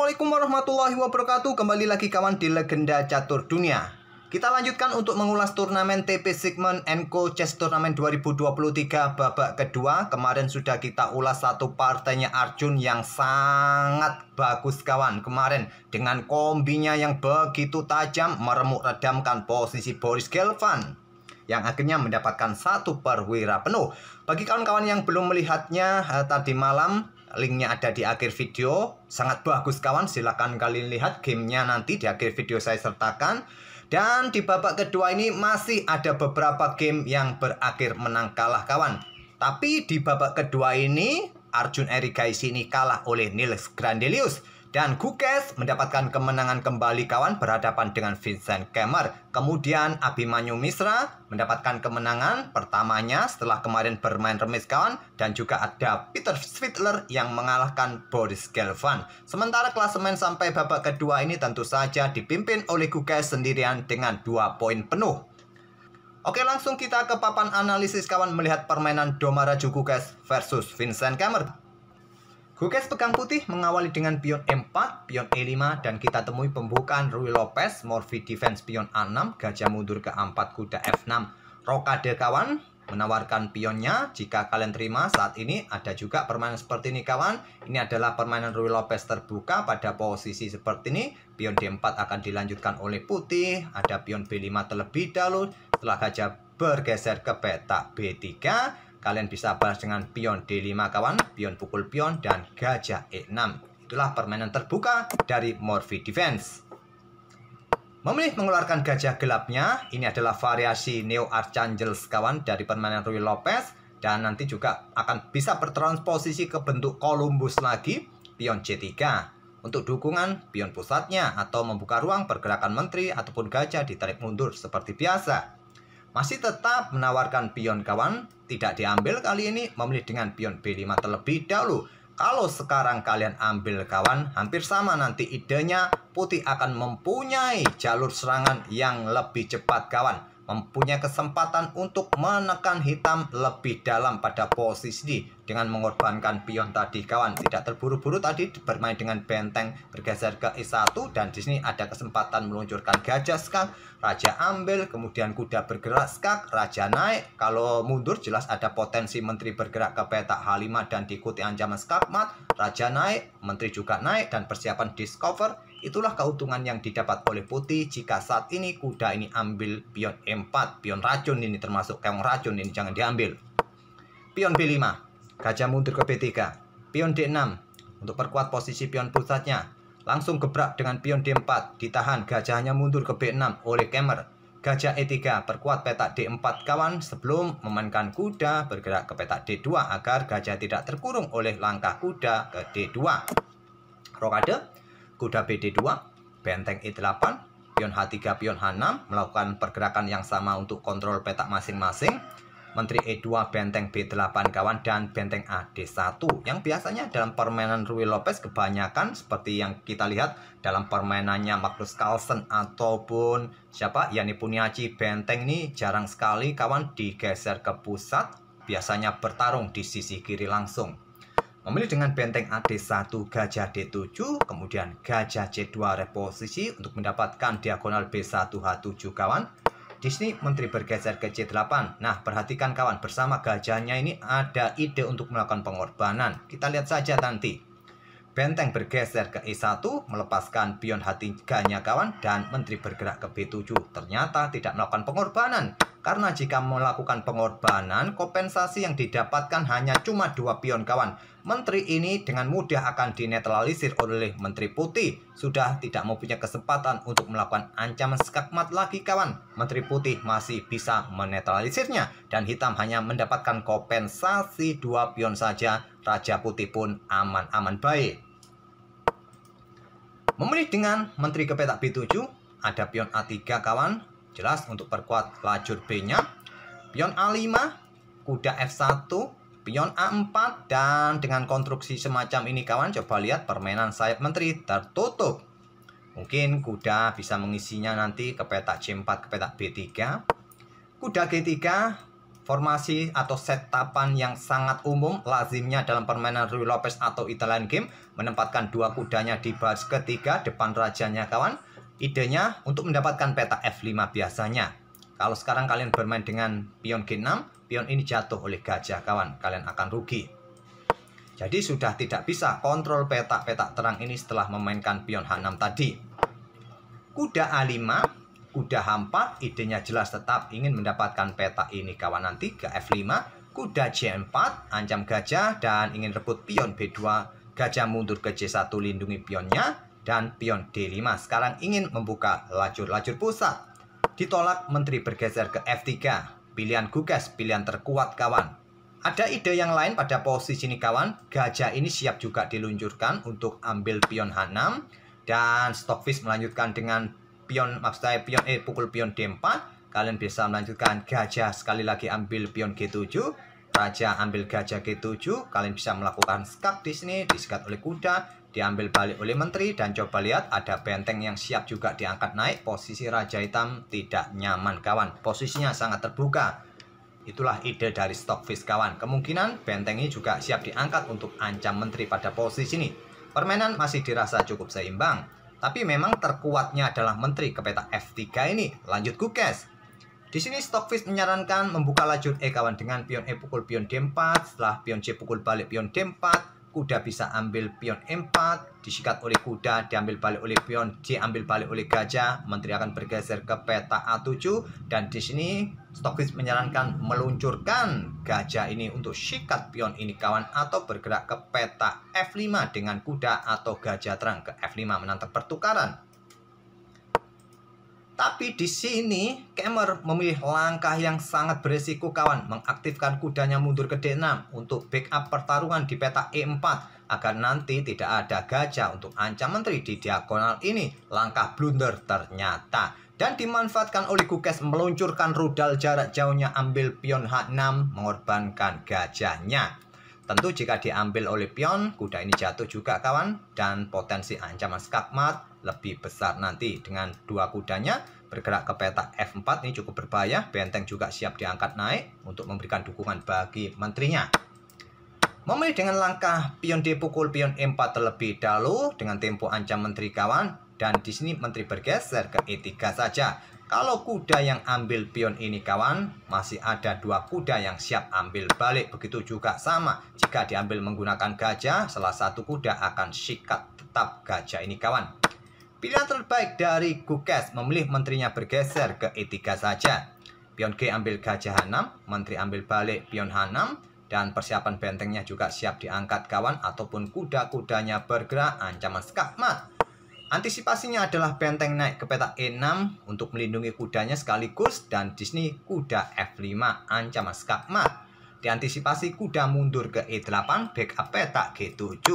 Assalamualaikum warahmatullahi wabarakatuh. Kembali lagi kawan di Legenda Catur Dunia. Kita lanjutkan untuk mengulas turnamen TP Sigmund Co Chess Tournament 2023 babak kedua. Kemarin sudah kita ulas satu partainya Arjun yang sangat bagus kawan. Kemarin dengan kombinya yang begitu tajam meremuk redamkan posisi Boris Gelfand yang akhirnya mendapatkan satu perwira penuh. Bagi kawan-kawan yang belum melihatnya tadi malam, linknya ada di akhir video. Sangat bagus kawan, silahkan kalian lihat gamenya nanti di akhir video saya sertakan. Dan di babak kedua ini masih ada beberapa game yang berakhir menang kalah kawan. Tapi di babak kedua ini Arjun Erigaisi ini kalah oleh Nils Grandelius. Dan Gukes mendapatkan kemenangan kembali kawan berhadapan dengan Vincent Kemmer. Kemudian Abhimanyu Mishra mendapatkan kemenangan pertamanya setelah kemarin bermain remis kawan. Dan juga ada Peter Schwittler yang mengalahkan Boris Gelfand. Sementara klasemen sampai babak kedua ini tentu saja dipimpin oleh Gukes sendirian dengan 2 poin penuh. Oke, langsung kita ke papan analisis kawan melihat permainan Domaraju Gukes versus Vincent Kemmer. Gukes pegang putih mengawali dengan pion E4, pion E5, dan kita temui pembukaan Ruy Lopez, Morphy defense pion A6, gajah mundur ke A4, kuda F6. Rokade kawan, menawarkan pionnya. Jika kalian terima saat ini ada juga permainan seperti ini kawan. Ini adalah permainan Ruy Lopez terbuka pada posisi seperti ini. Pion D4 akan dilanjutkan oleh putih, ada pion B5 terlebih dahulu. Setelah gajah bergeser ke petak B3, kalian bisa balas dengan pion D5 kawan, pion pukul pion, dan gajah E6. Itulah permainan terbuka dari Morphy Defense. Memilih mengeluarkan gajah gelapnya, ini adalah variasi Neo Archangels kawan dari permainan Ruy Lopez. Dan nanti juga akan bisa bertransposisi ke bentuk Columbus lagi, pion C3. Untuk dukungan, pion pusatnya atau membuka ruang pergerakan menteri ataupun gajah ditarik mundur seperti biasa. Masih tetap menawarkan pion kawan, tidak diambil kali ini, memilih dengan pion B5 terlebih dahulu. Kalau sekarang kalian ambil kawan, hampir sama nanti idenya, putih akan mempunyai jalur serangan yang lebih cepat kawan. Mempunyai kesempatan untuk menekan hitam lebih dalam pada posisi dengan mengorbankan pion tadi kawan. Tidak terburu-buru tadi bermain dengan benteng bergeser ke E1 dan di sini ada kesempatan meluncurkan gajah skak, raja ambil, kemudian kuda bergerak skak, raja naik. Kalau mundur jelas ada potensi menteri bergerak ke petak H5 dan diikuti ancaman skakmat, raja naik, menteri juga naik dan persiapan discover. Itulah keuntungan yang didapat oleh putih jika saat ini kuda ini ambil pion E4, pion racun ini termasuk keong racun ini jangan diambil. Pion B5, gajah mundur ke B3, pion D6 untuk perkuat posisi pion pusatnya. Langsung gebrak dengan pion D4, ditahan gajahnya mundur ke B6 oleh Kemmer. Gajah E3 perkuat petak D4 kawan sebelum memainkan kuda bergerak ke petak D2 agar gajah tidak terkurung oleh langkah kuda ke D2. Rokade, kuda BD2, benteng E8, pion H3, pion H6, melakukan pergerakan yang sama untuk kontrol petak masing-masing. Menteri E2, benteng B8 kawan, dan benteng AD1. Yang biasanya dalam permainan Ruy Lopez kebanyakan seperti yang kita lihat dalam permainannya Magnus Carlsen ataupun siapa, Yani Puniaci, benteng ini jarang sekali kawan digeser ke pusat. Biasanya bertarung di sisi kiri langsung. Memilih dengan benteng AD1, gajah D7, kemudian gajah C2 reposisi untuk mendapatkan diagonal B1 H7 kawan. Di sini menteri bergeser ke C8. Nah, perhatikan kawan, bersama gajahnya ini ada ide untuk melakukan pengorbanan. Kita lihat saja nanti. Benteng bergeser ke E1, melepaskan pion H3-nya kawan, dan menteri bergerak ke B7. Ternyata tidak melakukan pengorbanan. Karena jika melakukan pengorbanan, kompensasi yang didapatkan hanya cuma 2 pion kawan. Menteri ini dengan mudah akan dinetralisir oleh menteri putih. Sudah tidak mempunyai kesempatan untuk melakukan ancaman skakmat lagi kawan. Menteri putih masih bisa menetralisirnya. Dan hitam hanya mendapatkan kompensasi 2 pion saja. Raja putih pun aman-aman baik. Memilih dengan menteri ke petak B7, ada pion A3 kawan. Jelas untuk perkuat lajur B-nya. Pion A5, kuda F1, pion A4, dan dengan konstruksi semacam ini kawan, coba lihat permainan sayap menteri tertutup. Mungkin kuda bisa mengisinya nanti ke petak C4, ke petak B3. Kuda G3, Formasi atau setapan yang sangat umum lazimnya dalam permainan Ruy Lopez atau Italian Game, menempatkan dua kudanya di baris ketiga depan rajanya kawan. Idenya untuk mendapatkan peta F5 biasanya. Kalau sekarang kalian bermain dengan pion G6, pion ini jatuh oleh gajah kawan, kalian akan rugi. Jadi sudah tidak bisa kontrol petak-petak terang ini setelah memainkan pion H6 tadi. Kuda A5, kuda H4, idenya jelas tetap ingin mendapatkan peta ini kawan nanti ke F5. Kuda C4, ancam gajah dan ingin rebut pion B2. Gajah mundur ke C1 lindungi pionnya. Dan pion D5 sekarang ingin membuka lajur-lajur pusat. Ditolak, menteri bergeser ke F3. Pilihan Guges, pilihan terkuat kawan. Ada ide yang lain pada posisi ini kawan. Gajah ini siap juga diluncurkan untuk ambil pion H6. Dan Stockfish melanjutkan dengan pion pukul pion D4. Kalian bisa melanjutkan gajah sekali lagi ambil pion G7. Raja ambil gajah G7. Kalian bisa melakukan skak di sini, disikat oleh kuda, diambil balik oleh menteri, dan coba lihat ada benteng yang siap juga diangkat naik. Posisi raja hitam tidak nyaman kawan. Posisinya sangat terbuka. Itulah ide dari Stockfish kawan. Kemungkinan benteng ini juga siap diangkat untuk ancam menteri pada posisi ini. Permainan masih dirasa cukup seimbang. Tapi memang terkuatnya adalah menteri ke peta F3 ini. Lanjut Guges. Di sini Stockfish menyarankan membuka lajur E kawan dengan pion E pukul pion D4. Setelah pion C pukul balik pion D4. Kuda bisa ambil pion E4. Disikat oleh kuda, diambil balik oleh pion C, ambil balik oleh gajah. Menteri akan bergeser ke peta A7. Dan di sini Stockfish menyarankan meluncurkan gajah ini untuk sikat pion ini kawan, atau bergerak ke peta F5 dengan kuda atau gajah terang ke F5 menantang pertukaran. Tapi di sini Kemmer memilih langkah yang sangat beresiko kawan, mengaktifkan kudanya mundur ke D6 untuk backup pertarungan di peta E4 agar nanti tidak ada gajah untuk ancam menteri di diagonal ini. Langkah blunder ternyata, dan dimanfaatkan oleh Guges meluncurkan rudal jarak jauhnya ambil pion H6 mengorbankan gajahnya. Tentu jika diambil oleh pion, kuda ini jatuh juga kawan, dan potensi ancaman skakmat lebih besar nanti. Dengan dua kudanya bergerak ke peta F4 ini cukup berbahaya. Benteng juga siap diangkat naik untuk memberikan dukungan bagi menterinya. Memilih dengan langkah pion D pukul pion E4 terlebih dahulu dengan tempo ancam menteri kawan, dan di sini menteri bergeser ke E3 saja. Kalau kuda yang ambil pion ini kawan, masih ada dua kuda yang siap ambil balik. Begitu juga sama, jika diambil menggunakan gajah, salah satu kuda akan sikat tetap gajah ini kawan. Pilihan terbaik dari Guges memilih menterinya bergeser ke E3 saja. Pion G ambil gajah H6, menteri ambil balik pion H6, dan persiapan bentengnya juga siap diangkat kawan, ataupun kuda-kudanya bergerak ancaman skakmat. Antisipasinya adalah benteng naik ke peta E6 untuk melindungi kudanya sekaligus, dan di sini kuda F5 ancaman skakmat. Diantisipasi kuda mundur ke E8 backup peta G7,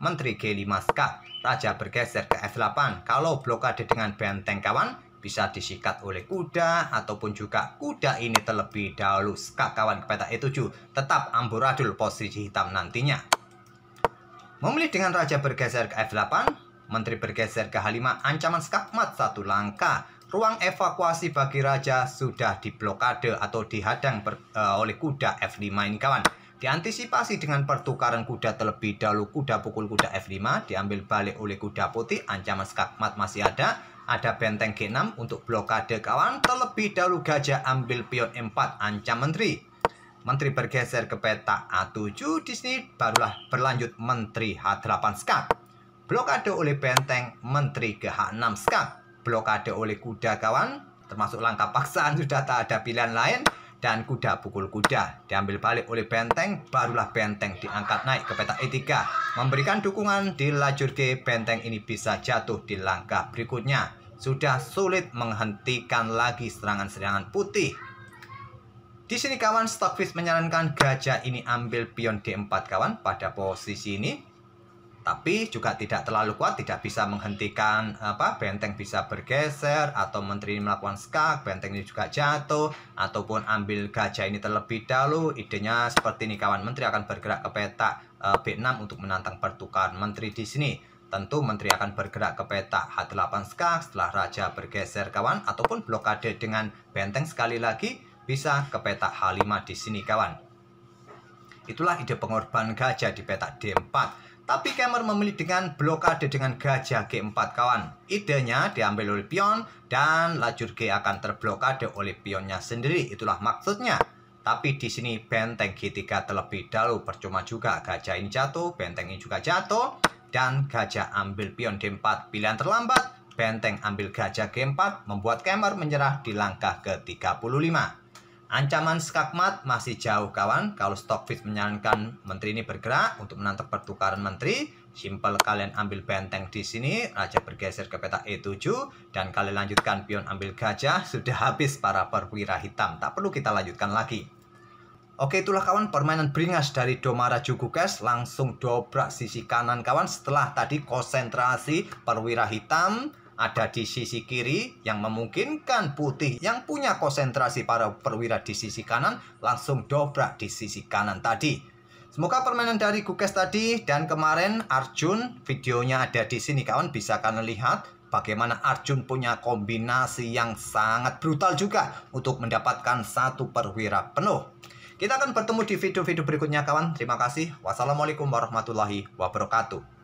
menteri G5 skak, raja bergeser ke F8. Kalau blokade dengan benteng kawan, bisa disikat oleh kuda, ataupun juga kuda ini terlebih dahulu skak kawan ke peta E7. Tetap amburadul posisi hitam nantinya. Memilih dengan raja bergeser ke F8, menteri bergeser ke H5, ancaman skakmat satu langkah. Ruang evakuasi bagi raja sudah diblokade atau dihadang oleh kuda F5 ini kawan. Diantisipasi dengan pertukaran kuda terlebih dahulu. Kuda pukul kuda F5, diambil balik oleh kuda putih. Ancaman skakmat masih ada. Ada benteng G6 untuk blokade kawan. Terlebih dahulu gajah ambil pion E4, ancam menteri. Menteri bergeser ke peta A7. Di sini barulah berlanjut menteri H8 skak. Blokade oleh benteng, menteri ke H6 skak. Blokade oleh kuda kawan, termasuk langkah paksaan, sudah tak ada pilihan lain. Dan kuda pukul kuda, diambil balik oleh benteng, barulah benteng diangkat naik ke peta E3. Memberikan dukungan di lajur G, benteng ini bisa jatuh di langkah berikutnya. Sudah sulit menghentikan lagi serangan-serangan putih. Di sini kawan, Stockfish menyarankan gajah ini ambil pion D4 kawan pada posisi ini. Tapi juga tidak terlalu kuat, tidak bisa menghentikan benteng bisa bergeser, atau menteri ini melakukan skak, benteng ini juga jatuh, ataupun ambil gajah ini terlebih dahulu. Idenya seperti ini kawan, menteri akan bergerak ke peta B6 untuk menantang pertukaran menteri di sini. Tentu menteri akan bergerak ke peta H8 skak setelah raja bergeser kawan, ataupun blokade dengan benteng sekali lagi. bisa ke petak H5 di sini kawan. Itulah ide pengorbanan gajah di petak D4. Tapi Kemmer memilih dengan blokade dengan gajah G4 kawan. Idenya diambil oleh pion dan lajur G akan terblokade oleh pionnya sendiri. Itulah maksudnya. Tapi di sini benteng G3 terlebih dahulu, percuma juga gajah ini jatuh, benteng ini juga jatuh, dan gajah ambil pion D4. Pilihan terlambat, benteng ambil gajah G4 membuat Kemmer menyerah di langkah ke-35. Ancaman skakmat masih jauh kawan. Kalau Stockfish menyarankan menteri ini bergerak untuk menantang pertukaran menteri, simple kalian ambil benteng di sini, raja bergeser ke petak E7 dan kalian lanjutkan pion ambil gajah. Sudah habis para perwira hitam, tak perlu kita lanjutkan lagi. Oke, itulah kawan permainan beringas dari Domara Jugukes. Langsung dobrak sisi kanan kawan. Setelah tadi konsentrasi perwira hitam ada di sisi kiri yang memungkinkan putih yang punya konsentrasi para perwira di sisi kanan langsung dobrak di sisi kanan tadi. Semoga permainan dari Gukes tadi dan kemarin Arjun videonya ada di sini kawan, bisa kalian lihat bagaimana Arjun punya kombinasi yang sangat brutal juga untuk mendapatkan satu perwira penuh. Kita akan bertemu di video-video berikutnya kawan. Terima kasih. Wassalamualaikum warahmatullahi wabarakatuh.